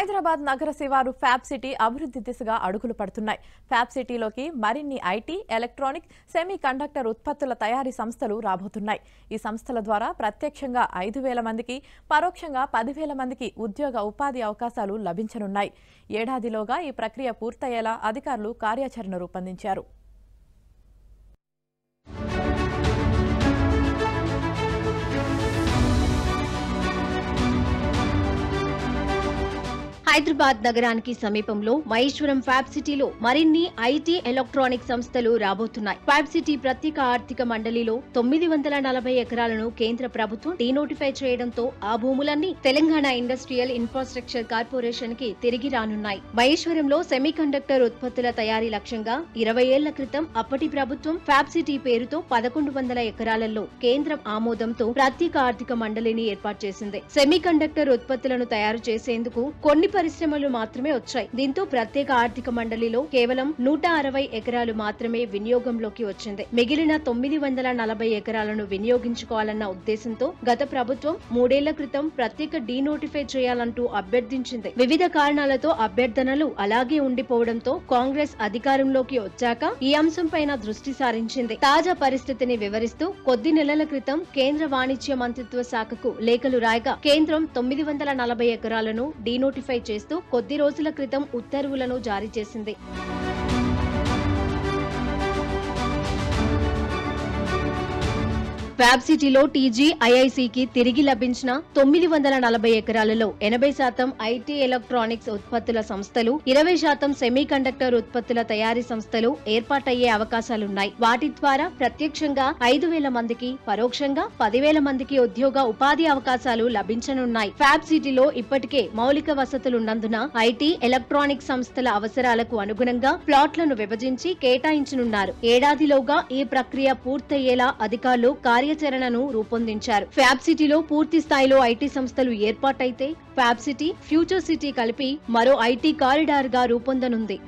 హైదరాబాద్ నగర శివారు fab city అభివృద్ధి దిశగా అడుగులు పడుతున్నాయి. ఫ్యాబ్ సిటీలోకి మరిన్ని ఐటీ, ఎలక్ట్రానిక్, సెమీ కండక్టర్ ఉత్పత్తుల తయారీ సంస్థలు రాబోతున్నాయి. ఈ సంస్థల ద్వారా ప్రత్యక్షంగా 5,000 మందికి, పరోక్షంగా 10,000 మందికి ఉద్యోగ ఉపాధి అవకాశాలు లభించనున్నాయి. ఏడాదిలోగా ఈ ప్రక్రియ పూర్తయ్యేలా అధికారులు కార్యాచరణ రూపొందించారు. హైదరాబాద్ నగరానికి సమీపంలో మహేశ్వరం ఫ్యాబ్ సిటీలో మరిన్ని ఐటీ, ఎలక్ట్రానిక్ సంస్థలు రాబోతున్నాయి. ఫ్యాబ్ సిటీ ప్రత్యేక ఆర్థిక మండలిలో 940 ఎకరాలను కేంద్ర ప్రభుత్వం డీనోటిఫై చేయడంతో ఆ భూములన్నీ తెలంగాణ ఇండస్ట్రియల్ ఇన్ఫ్రాస్ట్రక్చర్ కార్పొరేషన్ కి తిరిగి రానున్నాయి. మహేశ్వరంలో సెమీ కండక్టర్ ఉత్పత్తుల తయారీ లక్ష్యంగా 20 ఏళ్ల క్రితం అప్పటి ప్రభుత్వం ఫ్యాబ్ సిటీ పేరుతో 1100 ఎకరాలలో కేంద్రం ఆమోదంతో ప్రత్యేక ఆర్థిక మండలిని ఏర్పాటు చేసింది. సెమీ కండక్టర్ ఉత్పత్తులను తయారు చేసేందుకు కొన్ని పరిశ్రమలు మాత్రమే వచ్చాయి. దీంతో ప్రత్యేక ఆర్థిక మండలిలో కేవలం 160 ఎకరాలు మాత్రమే వినియోగంలోకి వచ్చింది. మిగిలిన 940 ఎకరాలను వినియోగించుకోవాలన్న ఉద్దేశంతో గత ప్రభుత్వం 3 ఏళ్ల క్రితం ప్రత్యేక డీనోటిఫై చేయాలంటూ అభ్యర్థించింది. వివిధ కారణాలతో అభ్యర్థనలు అలాగే ఉండిపోవడంతో కాంగ్రెస్ అధికారంలోకి వచ్చాక ఈ అంశంపైన దృష్టి సారించింది. తాజా పరిస్థితిని వివరిస్తూ కొద్ది నెలల క్రితం కేంద్ర వాణిజ్య మంత్రిత్వ శాఖకు లేఖలు రాయగా కేంద్రం 940 ఎకరాలను డీనోటిఫై చేస్తూ కొద్ది రోజుల క్రితం ఉత్తర్వులను జారీ చేసింది. ఫ్యాబ్ సిటీలో టీజీ, ఐఐసికి తిరిగి లభించిన 940 ఎకరాలలో 80% ఐటీ, ఎలక్ట్రానిక్స్ ఉత్పత్తుల సంస్థలు, 20% సెమీ కండక్టర్ ఉత్పత్తుల తయారీ సంస్థలు ఏర్పాటయ్యే అవకాశాలున్నాయి. వాటి ద్వారా ప్రత్యక్షంగా 5,000 మందికి, పరోక్షంగా 10,000 మందికి ఉద్యోగ ఉపాధి అవకాశాలు లభించనున్నాయి. ఫ్యాబ్ సిటీలో ఇప్పటికే మౌలిక వసతులున్నందున ఐటీ, ఎలక్ట్రానిక్ సంస్థల అవసరాలకు అనుగుణంగా ప్లాట్లను విభజించి కేటాయించనున్నారు. ఏడాదిలోగా ఈ ప్రక్రియ పూర్తయ్యేలా అధికారులు కార్యాచరణను రూపొందించారు. ఫ్యాబ్ సిటీలో పూర్తి స్థాయిలో ఐటీ సంస్థలు ఏర్పాటైతే ఫ్యాబ్ సిటీ, ఫ్యూచర్ సిటీ కలిపి మరో ఐటీ కారిడార్ గా రూపొందనుంది.